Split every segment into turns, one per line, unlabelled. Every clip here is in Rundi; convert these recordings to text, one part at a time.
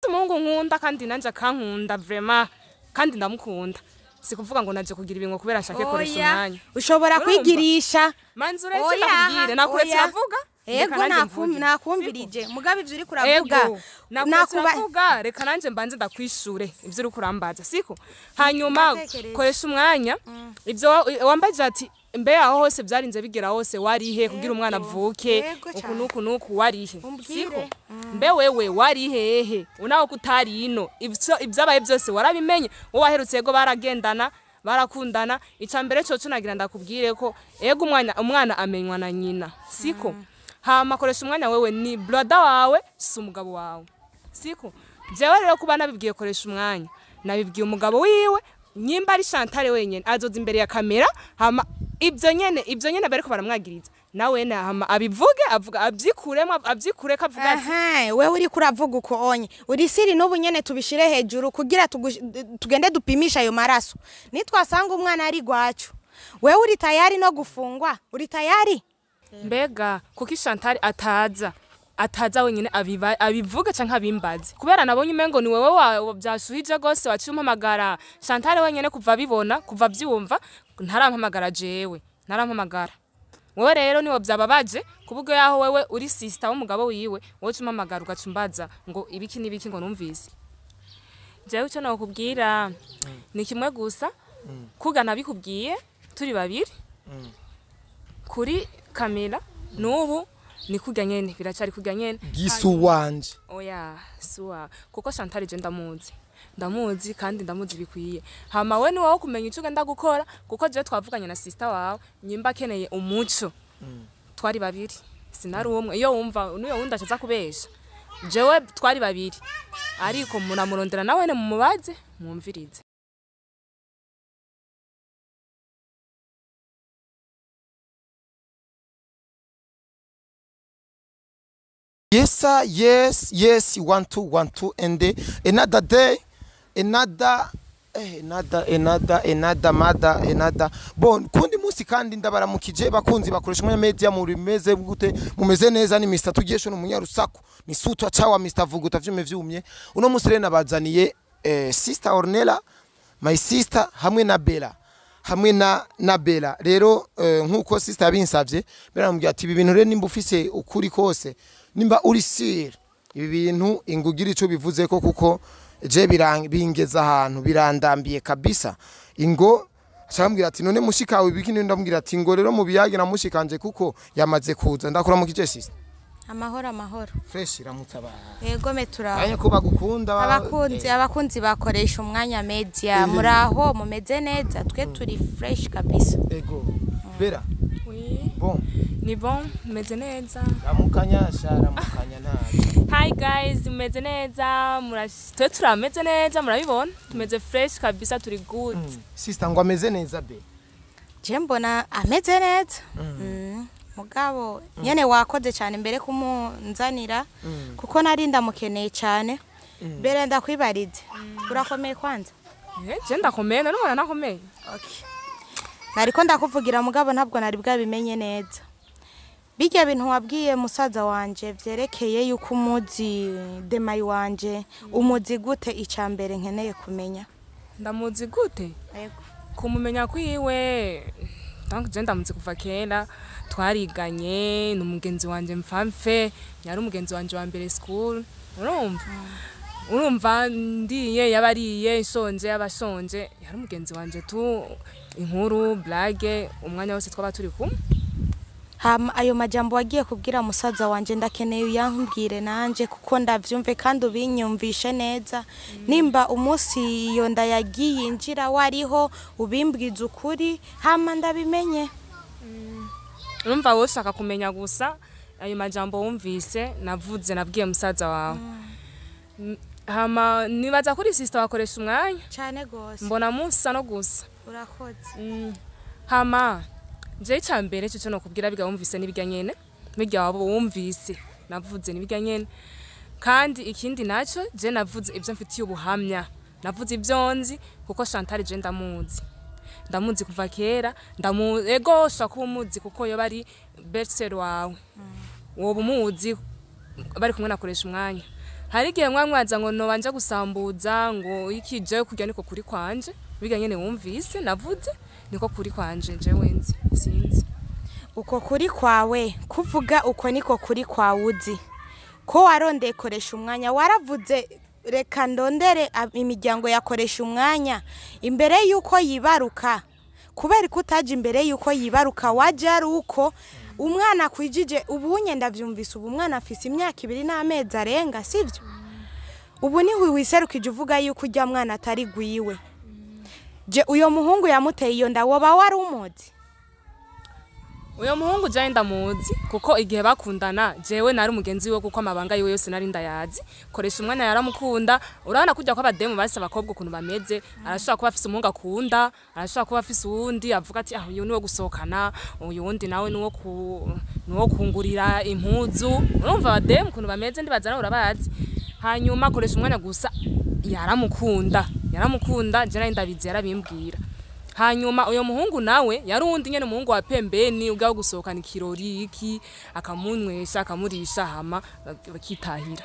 afite umuhungu nkunda kandi nanje akankunda vraiment kandi ndamukunda sikuvuga ngo naje kugira ibingo kubera ashake koresha umwanya
ushobora kwigirisha
manzure cyo nakubwire nakuretse navuga
ego nakumvirije mugabe ivyo uri kuravuga
nakuvuga reka nanje mbanze ndakwishure ivyo uri kurambaza siko hanyuma koresha umwanya ivyo wambaje ati mbe aho hose byarinze bigera hose warihe kugira umwana avuke ukunuku warihe siko mbe wewe warihehe unaho kutari ino ibyabaye byose warabimenye wo waherutse ego baragendana barakundana icambere cyo tunagira ndakubwire ko ego umwana amenywa na nyina siko hama koresha umwanya wewe ni brother wawe si umugabo wawe siko jewe rero kuba nabibwiye koresha umwanya nabibwiye umugabo wiwe nyimba ari Chantal wenyene azoza imbere ya kamera hama ibyo nyene bariko baramwagiriza nawe hama abivuge avuga abyikure kavuga
ati wewe uri kuravuga uko onye uri siri n'ubu nyene tubishire hejuru kugira tugende dupimisha ayo maraso nitwasanga umwana ari gwacu wewe uri tayari no gufungwa uri tayari
mbega kuko Chantal ataza wenyene abivuga canke abimbazi kubera nabonye umengo ni wewe byashuhije gose wacimpamagara Chantal wenyene kuva bibona kuva byumva ntarampamagara jewe ntarampamagara wewe rero niwo byababaje kubugo yaho wewe uri sister w'umugabo wiwe wowe cimpamagara ugacumbaza ngo ibiki nibiki ngo numvise jewe cyo nakubwira ni kimwe gusa kugana bikubwiye turi babiri kuri kamera nubu ni kurya nyene biracari kurya nyene
gisu wanje
oya suwa kuko Chantal je ndamuzi kandi ndamuzi bikwiye hama we ni wawo kumenya ico genda gukora kuko je twavuganye na sister wawe nyimba keneye umuco twari babiri sinari umwe iyo wumva nuyo wundi acaza kubesha jewe twari babiri ariko munamurondera nawe ne mumubaze mwumvirize
Yes, 1 2 and another day, another bon kundi musi kandi ndabaramukije bakunzi bakoresha umwanya media muri meze gute mumeze neza ni Mr Tugesho n'umunyarusaku ni sutwa cawa Mr Vuguta vyume vyumye uno musi rena bazaniye sister Ornella my sister hamwe na Bella hamwe na Bella rero nkuko sister yabinsavye beramubwira ati ibi bintu rero nimba ufise ukuri kose nimba uri sir ibi bintu ingugira ico bivuze ko kuko je bingeza ahantu birandambiye kabisa ingo acambwira ati none mushikawe bikini ndamubwira ati ngo rero mu biyage na mushikanje kuko yamaze kuza ndakura mu kije sister
amahoro
fresh iramutaba
yego metura
anye ko bagukunda
abakunzi bakoresha umwanya media muraho mumeze neza twe turi fresh kabisa
ego Bella
oui
bon
ni bon meze neza
ramukanya nabi
hi guys meze neza twe turameze neza murabibona tumeze fresh kabisa turi good
sister ngo ameze neza be
je mbona ameze neza mugabo nyene wakoze cyane mbere kumunzanira kuko nari ndamukeneye cyane mbere ndakwibarize urakomeye kwanza
je ndakomeye none nakomeye
okay nariko ndakuvugira mugabo ntabwo nari bwabimenye neza bijya bintu wabwiye musaza wanje vyerekeye yuko umuzi demayi wanje umuzi gute icambere nkeneye kumenya
ndamuzi gute
yego
kumumenya kwiwe donc je ndamuzi kuva kera twariganye n'umugenzi wanje mfamfe yari umugenzi wanje wa mbere school urumva ndiye yabariye ishonje yabashonje yari umugenzi wanje tu inkuru blague umwanya wose twaba turi kumwe
ayo majambo wagiye kubwira musaza wanje ndakeneye uyankubwire nanje kuko ndavyumve kandi ubinyumvishe neza nimba umunsi iyo ndayagiye injira wariho ubimbwiza ukuri hama ndabimenye
urumva wowe ushaka kumenya gusa ayo majambo wumvise navuze nabwiye musaza wawe hama nibaza kuri sister wakoresha umwanya
cyane gose
mbona musa no gusa
urakoze
hama je cyambere cyo no kubwira biga wumvise nibijya nyene bijya wabo wumvise navuze nibijya nyene kandi ikindi naco je navuze ivyo mfitiye ubuhamya navuze ivyonzi kuko Chantal je ndamuzi kuva kera ego shaka umuzi kuko yo bari bestseller wawe wowe umuzi bari kumwe nakoresha umwanya hari igihe mwaza ngo nobanje gusambuza ngo ikije kujya niko kuri kwanje biga nyene wumvise navuze niko kuri kwanje jewe nzi sinzi
uko kuri kwawe kuvuga uko niko kuri kwawe uzi ko warondeye koresha umwanya waravuze reka ndondere imiryango yakoresha umwanya imbere yuko yibaruka kubera ko utaje imbere yuko yibaruka waje ari uko umwana kwijije ubunye ndavyumvise ubu umwana afise imyaka 2 n'amezi arenga sivyo ubu ni wiserukije uvuga yuko ujya mwana atari gwiwe je uyo muhungu yamuteye iyo nda woba wari umuzi
uyo muhungu je ndamuzi kuko igihe bakundana jewe nari umugenzi we kuko amabanga yiwe yose nari ndayazi koresha umwana yaramukunda urabona kujya ko abademu base abakobwa ukuntu bameze arashaka kuba afise umuhungu akunda arashaka kuba afise uwundi avuga ati uyu niwe gusohokana uyu wundi nawe niwo kungurira impuzu urumva abademu ukuntu bameze ndibazana urabazi hanyuma koresha umwanya gusa yaramukunda je nari ndabizi yarabimbwira hanyuma uyo muhungu nawe yarundi nyene muhungu wa pembeni ugaho gusohokana ikirori iki akamunywesha akamurisha hama bakitahira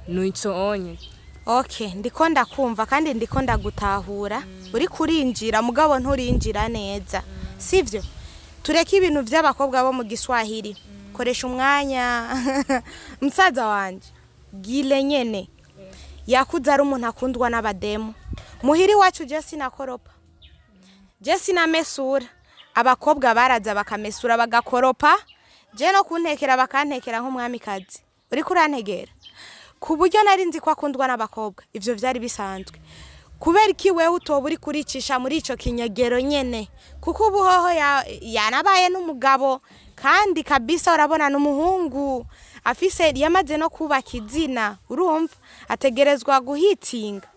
nico onye
okay ndiko ndakumva kandi ndiko ndagutahura uri kurinjira mugabo nturinjira neza sivyo tureke ibintu by'abakobwa bo mu Giswahili koresha umwanya msaza wanje gile nyene yakuza ari umuntu akundwa n'abademu muhiri wacu je sinakoropa je sinamesura abakobwa baraza bakamesura bagakoropa je no kuntekera bakantekera nk'umwamikazi uri kurantegera ku buryo nari nzi ko akundwa n'abakobwa ivyo vyari bisanzwe kubera iki wewe utoba uri kuricisha muri ico kinyegero nyene kuko ubuhoho yanabaye n'umugabo kandi kabisa urabona n'umuhungu afise yamaze no kubaka izina urumva ategerezwa guhitinga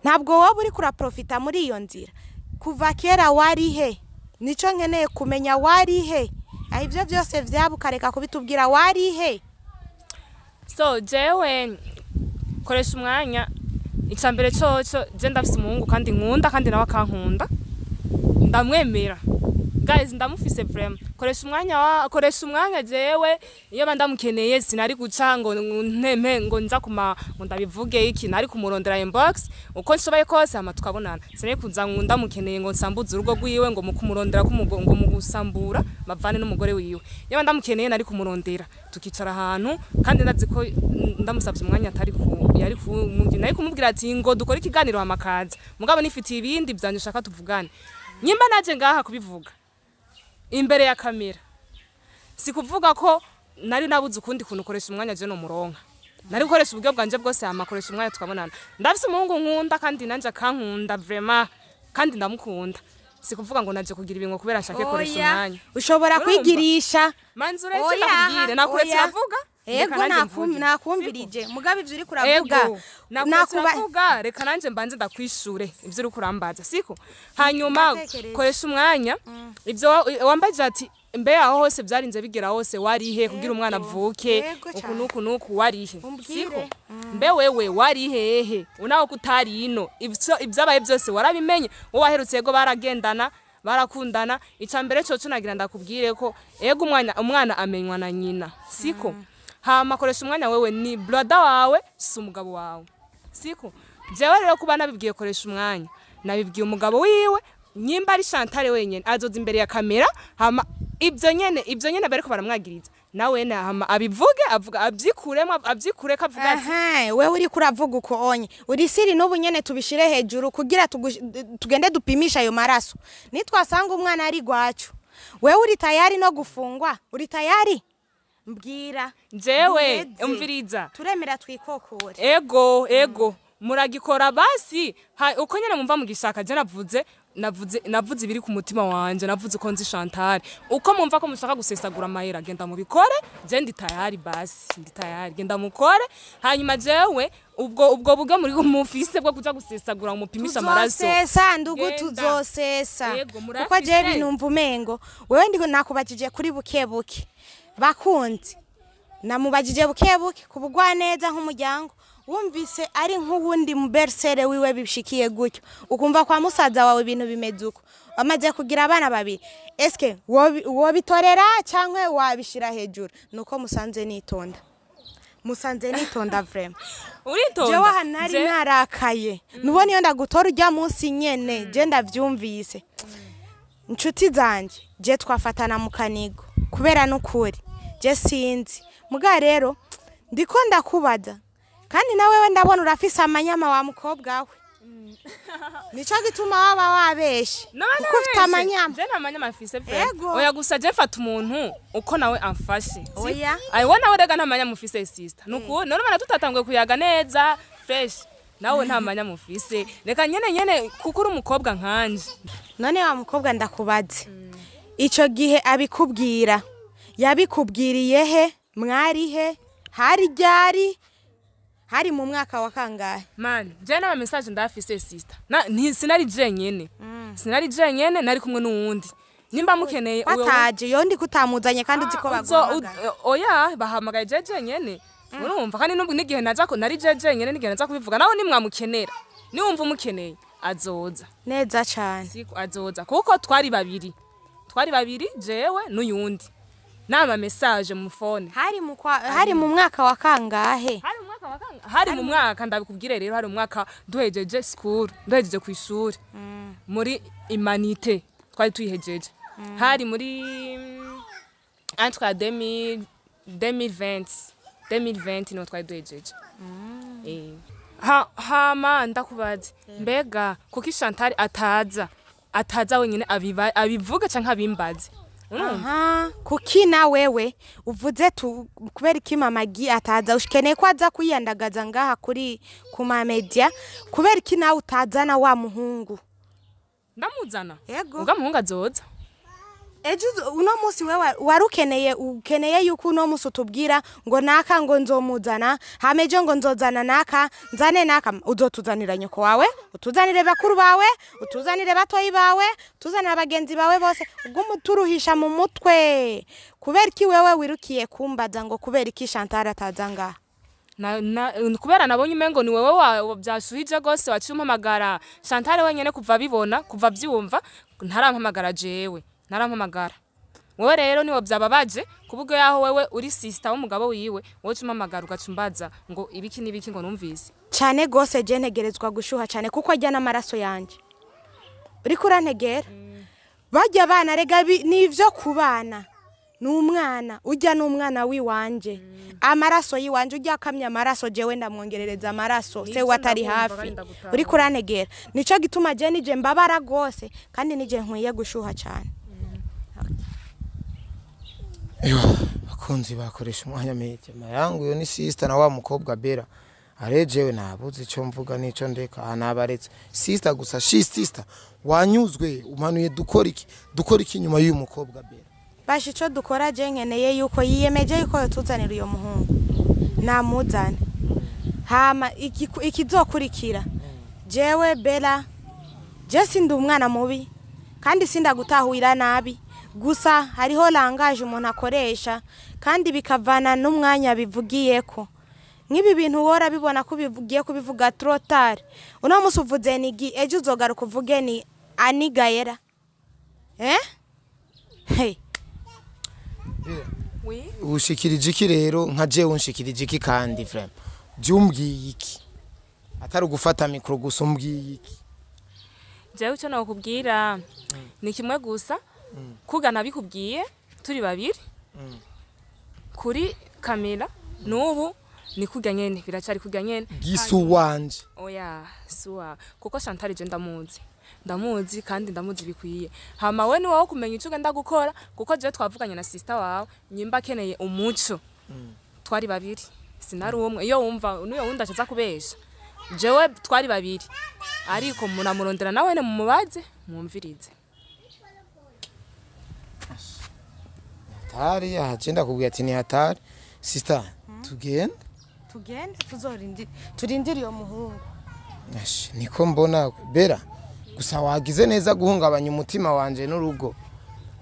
ntabwo wowe uri kuraprofita muri iyo nzira kuva kera wari he nico nkeneye kumenya wari he ivyo byose vyabukareka kubitubwira wari he
so jewe koresha umwanya icambere coco je ndafise umuhungu kandi nkunda kandi nawe akankunda ndamwemera guys ndamufise vraiment koresha umwanya jewe iyo bandamukeneye sinari guca ngo ntempe ngo nza kuma ndabivuge iki nari kumurondera inbox uko nshobaye kose ama tukabonana sinari kuza ndamukeneye ngo nsambuze urugo rwiwe ngo mukumurondera kumugongo mu gusambura bavane n'umugore wiwe iyo bandamukeneye nari kumurondera tukicara ahantu kandi ndazi ko ndamusabye umwanya atari yari nari kumubwira ati ngo dukore ikiganiro amakaza mugabo nifitiye ibindi byanje shaka tuvugane nyimba naje ngaha kubivuga imbere ya kamera sikuvuga ko nari nabuze ukundi kuntu koresha umwanya je no muronka nari gukoresha uburyo bwanje bwose amakoresha umwanya tukabonana ndafise umuhungu nkunda kandi nanje akankunda vraiment kandi ndamukunda sikuvuga ngo naje kugira ibingo kubera shake koresha umwanya
ushobora kwigirisha
manzure cyakubwire nakuretse navuga
ego nakumvirije mugabe ivyo uri kuravuga
nakuvuga reka nanje mbanze ndakwishure ivyo uri kurambaza siko hanyuma koresha umwanya ivyo wambaje ati mbe aho hose byarinze bigera hose warihe kugira umwana avuke ukunuku warihe siko mbe wewe warihehe unaho kutari ino ibyabaye byose warabimenye wo waherutse yego baragendana barakundana icambere cyo nagira ndakubwire ko ego umwana amenywa na nyina siko hama koresha umwanya wewe ni brother wawe si umugabo wawe siko jewe rero kuba nabibwiye koresha umwanya nabibwiye umugabo wiwe nyimba ari Chantal wenyene azoza imbere ya kamera hama ibyo nyene bariko baramwagiriza nawe hama abivuge avuga abyikure kavuga
ati wewe uri kuravuga uko onye uri siri n'ubu nyene tubishire hejuru kugira tugende dupimisha ayo maraso nitwasanga umwana ari gwacu wewe uri tayari no gufungwa uri tayari mbwira
jewe umviriza
turemera twikokore
ego muragikora basi uko nyene mumva mugishaka je navuze ibiri ku mutima wanje navuze ko nzi Chantal uko mumva ko mushaka gusesagura amahera genda mubikore je ndi tayari basi ndi tayari genda mukore hanyuma jewe ubwo buryo muri mufise bwo kuja gusesagura umupimisha amaraso
tuzosesa ndugu tuzosesa uko je binumva umengo wewe ndiko nakubajije kuri bukebuke bakunzi namubajije bukebuke kubugwa neza nk'umuryango wumvise ari nk'uwundi mubersere wiwe bishikiye gutyo ukumva kwa musaza wawe ibintu bimeze uko amaze kugira abana babiri eske wo bitorera cyangwa wabishira hejuru nuko musanze nitonda musanze nitonda vrema
uritonda
jewe aha nari narakaye nubona iyo ndagutora urya munsi nyene je ndavyumvise inshuti zanje je twafatana mu kanigo kubera n'ukuri je sinzi muga rero ndiko ndakubaza kandi nawe ndabona urafise amanyama wa mukobwa we nico gituma waba wabeshe kuko ufite amanyama
je nta manyama afise pe
Ego.
oya gusa je fata umuntu uko nawe amfashe
Oya.
ayiwo nawe rega nta manyama ufise sister nuko none bana tutatanguye kuyaga neza fresh nawe nta manyama ufise reka nyene kuko uri umukobwa nkanje
none wa mukobwa ndakubaze ico gihe abikubwira yabikubwiriye he mwari he hari ryari hari mu mwaka wa kangahe
man je na message ndafise sister sinari jenyene nari kumwe n'uwundi nimba mukeneye
bataje yo ndi kutamuzanye kandi uziko baguhamagara
oya bahamagaye je jenyene urumva kandi n'igihe naza ko nari je jenyene n'igihe naza kubivuga nawe nimwamukenera niwumva umukeneye azoza
neza cyane
siko azoza kuko twari babiri jewe n'uyundi nama message mu phone
hari mu mwaka wa kangahe
hari mu mwaka ndabikubwire rero hari mu mwaka duhejeje school duhejeje ku ishuri muri humanité twari tuyihejeje hari muri entre 2020 no twari duhejeje hama ndakubaze mbega kuko Chantal ataza wenyine abivuga canke abimbaze
aha kuki na wewe uvuze kubera iki mama gi ataza ushikeneye ko aza kwiyandagaza ngaha kuri kuma media kubera iki nawe utazana wa muhungu
ndamuzana
Yego.
ubwo muhungu azoza
ejo uno munsi wewe ukeneye yuko uno munsi utubwira ngo naka ngo nzomuzana hameje ngo nzozana naka nzane naka uzotuzanira nyoko wawe utuzanire bakuru bawe utuzanire batoyi bawe tuzanira abagenzi bawe bose ubwo muturuhisha mu mutwe kubera iki wewe wirukiye kumbaza ngo kubera iki Chantal atazanga
kubera nabonye umengo ni wewe byashuhije gose waciumpamagara Chantal wenyene kuva bibona kuva byumva ntarampamagara jewe narampamagara wewe rero niwo byababaje kubugo yaho wewe uri sister w'umugabo wiwe wowe cumamagara ugacumbaza ngo ibiki nibiki ngo numvise
cyane gose je ntegerezwa gushuha cyane kuko ajya n'amaraso yanje uri kurantegera bajya abana rega nivyo kubana n'umwana ujya n'umwana wiwanje amaraso yiwanje ujya akamya amaraso jewe ndamwongerereza amaraso se watari hafi uri kurantegera nico gituma je nije mbabara gose kandi nije nkwiye gushuha cyane
Yo, bakunzi bakoresha umwanya mete mayangu yo ni sister na wa mukobwa Bera arejewe nabuze ico mvuga nico ndeka anabaretse sister gusa sister wanyuzwe umanuye dukora iki nyuma y'uyu mukobwa Bera
bashi ico dukora je nkeneye yuko yiyemeje yuko yotuzanira uyo muhungu namuzane hama ikizokurikira jewe Bera je sindi umwana mubi kandi sindagutahurira nabi gusa hariho langaje umuntu akoresha kandi bikavana n'umwanya bivugiyeko nk'ibi bintu wora bibona ko bivugiye kubivuga trop tard uno musi uvuze nigi ejo uzogaruka uvuge ni anigayera hey
oui
ushikirije iki rero nka jewe unshikirije iki kandi frère byumbwiye iki atari ugufata mikro gusa umbwiye iki
jewe cyo nakubwira ni kimwe gusa kugana bikubwiye turi babiri kuri kamera nubu ni kujya nyene biracari kujya nyene
gisu wanje
oya suwa kuko Chantal je ndamuzi kandi ndamuzi bikwiye hama we ni wowe kumenya ico genda gukora kuko je twavuganye na sister wawe nyimba keneye umuco twari babiri sinari umwe iyo wumva nuyo wundi acaza kubesha jewe twari babiri ariko munamurondera nawe ne mumubaze mwumvirize
hatari agenda kubwira ati ni hatari sister tugende
turindire iyo muhungu
niko mbona Bera gusa wagize neza guhungabanya umutima wanje n'urugo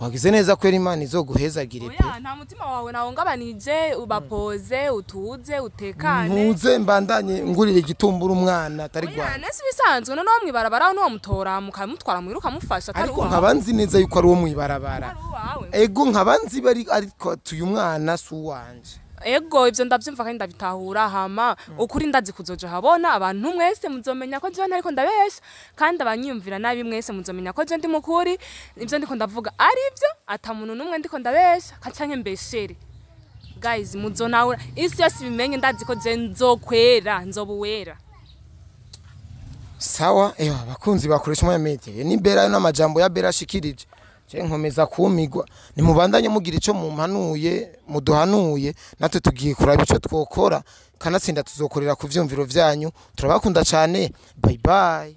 wagize neza ko Imana izoguhezagire pe
oya nta mutima wawe nawungabanije ubapoze utuze utekane
ntuze mbandanye ngurira igitumbura umwana atari gwa
oya nese bisanzwe none mwibarabara no mutora mukamutwara mwiruka mufasha atari
ariko nkabanzi neza yuko ari wo mwibarabara ego nkabanzi bari ariko tuyu mwana su wanje
ego ivyo ndavyumva kandi ndabitahura hama ukuri ndazi kuzoja habona abantu mwese muzomenya ko je ntariko ndabesha kandi abanyumvira nabi mwese muzomenya ko je ndi mukuri ivyo ndiko ndavuga arivyo ata muntu numwe ndiko ndabesha canke mbeshere guys muzonahura isi yose bimenye ndazi ko je nzokwera nzobuwera
sawa abakunzi bakoresha umwanya media ni bera n'amajambo ya bera shikirije je nkomeza kumigwa nimubandanye mugira ico mumpanuye muduhanuye natwe tugiye kuraba ico twokora kanatsinda tuzokorera ku vyumviro vyanyu turabakunda cyane bye bye.